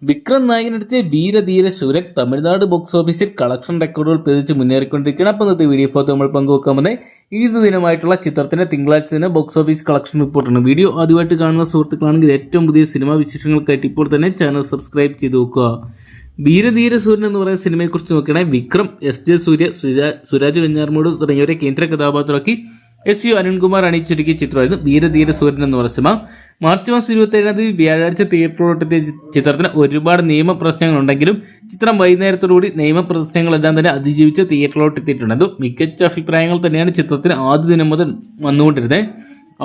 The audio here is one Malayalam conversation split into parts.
വിക്രം നായകനെടുത്തിയ വീരധീര ശൂരൻ തമിഴ്നാട് ബോക്സ് ഓഫീസിൽ കളക്ഷൻ റെക്കോർഡുകൾ പ്രവചിച്ച് മുന്നേറിക്കൊണ്ടിരിക്കുകയാണ്. അപ്പോൾ ഇന്നത്തെ വീഡിയോ ഫോട്ടോ നമ്മൾ പങ്കുവെക്കാൻ വന്നേ ഈദ് ദിനമായിട്ടുള്ള ചിത്രത്തിന്റെ തിങ്കളാഴ്ച ദിന ബോക്സ് ഓഫീസ് കളക്ഷൻ റിപ്പോർട്ടാണ്. വീഡിയോ ആദ്യമായിട്ട് കാണുന്ന സുഹൃത്തുക്കളാണെങ്കിൽ ഏറ്റവും പുതിയ സിനിമാ വിശേഷങ്ങൾക്കായിട്ട് ഇപ്പോൾ തന്നെ ചാനൽ സബ്സ്ക്രൈബ് ചെയ്ത് നോക്കുക. വീരധീര സൂര്യൻ എന്ന് പറയുന്ന സിനിമയെക്കുറിച്ച് നോക്കുകയാണെങ്കിൽ വിക്രം, SJ സൂര്യ, സുരാജ് വെഞ്ഞാറമൂട് തുടങ്ങിയവരെ കേന്ദ്ര കഥാപാത്രമാക്കി SU അരുൺകുമാർ അണിയിച്ചൊരുക്കിയ ചിത്രമായിരുന്നു വീരധീര സൂര്യൻ എന്ന് പറയുന്ന സിനിമ. മാർച്ച് മാസം 27 വ്യാഴാഴ്ച തിയേറ്ററിലോട്ടെത്തിയ ചിത്രത്തിന് ഒരുപാട് നിയമപ്രശ്നങ്ങളുണ്ടെങ്കിലും ചിത്രം വൈകുന്നേരത്തോടുകൂടി നിയമപ്രശ്നങ്ങളെല്ലാം തന്നെ അതിജീവിച്ച് തിയേറ്ററിലോട്ട് എത്തിയിട്ടുണ്ടായിരുന്നു. മികച്ച അഭിപ്രായങ്ങൾ തന്നെയാണ് ചിത്രത്തിന് ആദ്യ ദിനം മുതൽ വന്നുകൊണ്ടിരുന്നത്.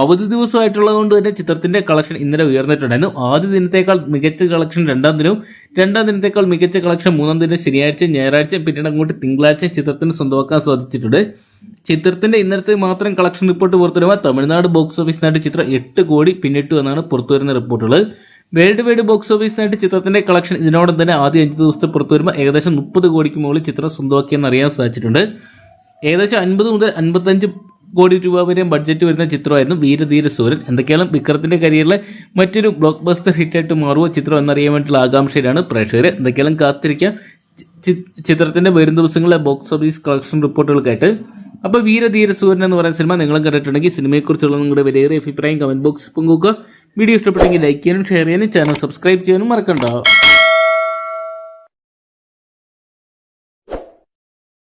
അവധി ദിവസമായിട്ടുള്ളത് കൊണ്ട് തന്നെ ചിത്രത്തിന്റെ കളക്ഷൻ ഇന്നലെ ഉയർന്നിട്ടുണ്ടായിരുന്നു. ആദ്യ ദിനത്തേക്കാൾ മികച്ച കളക്ഷൻ രണ്ടാം ദിനവും, രണ്ടാം ദിനത്തേക്കാൾ മികച്ച കളക്ഷൻ മൂന്നാം ദിനം ശനിയാഴ്ച, ഞായറാഴ്ച, പിന്നീട് അങ്ങോട്ട് തിങ്കളാഴ്ച ചിത്രത്തിന് സ്വന്തമാക്കാൻ സാധിച്ചിട്ടുണ്ട്. ചിത്രത്തിന്റെ ഇന്നലത്തെ മാത്രം കളക്ഷൻ റിപ്പോർട്ട് പുറത്തുവരുമ്പോൾ തമിഴ്നാട് ബോക്സ് ഓഫീസിനായിട്ട് ചിത്രം 8 കോടി പിന്നിട്ടു എന്നാണ് പുറത്തുവരുന്ന റിപ്പോർട്ടുകൾ. വേൾഡ് വൈഡ് ബോക്സ് ഓഫീസിനായിട്ട് ചിത്രത്തിന്റെ കളക്ഷൻ ഇതിനോടൊപ്പം തന്നെ ആദ്യ 5 ദിവസത്തെ പുറത്തുവരുമ്പോൾ ഏകദേശം 30 കോടിക്ക് മുകളിൽ ചിത്രം സ്വന്തമാക്കിയെന്ന് അറിയാൻ സാധിച്ചിട്ടുണ്ട്. ഏകദേശം 50 മുതൽ 55 കോടി രൂപ വരെ ബഡ്ജറ്റ് വരുന്ന ചിത്രമായിരുന്നു വീരധീര സൂര്യൻ. എന്തൊക്കെയാണ് വിക്രത്തിന്റെ കരിയറിലെ മറ്റൊരു ബ്ലോക്ക് ബസ്റ്റർ ഹിറ്റായിട്ട് മാറുമോ ചിത്രം എന്നറിയാൻ വേണ്ടിയുള്ള ആകാംക്ഷയിലാണ് പ്രേക്ഷകർ. എന്തൊക്കെയാണ് കാത്തിരിക്കുക ചിത്രത്തിന്റെ വരും ദിവസങ്ങളിലെ ബോക്സ് ഓഫീസ് കളക്ഷൻ റിപ്പോർട്ടുകൾക്കായിട്ട്. അപ്പോൾ വീരധീര സൂര്യൻ എന്ന് പറയുന്ന സിനിമ നിങ്ങളും കണ്ടിട്ടുണ്ടെങ്കിൽ സിനിമയെക്കുറിച്ചുള്ള നിങ്ങളുടെ വിലയേറിയ അഭിപ്രായം കമന്റ് ബോക്സിൽ പങ്കുവെക്കുക. വീഡിയോ ഇഷ്ടപ്പെട്ടെങ്കിൽ ലൈക്ക് ചെയ്യാനും ഷെയർ ചെയ്യാനും ചാനൽ സബ്സ്ക്രൈബ് ചെയ്യാനും മറക്കണ്ട.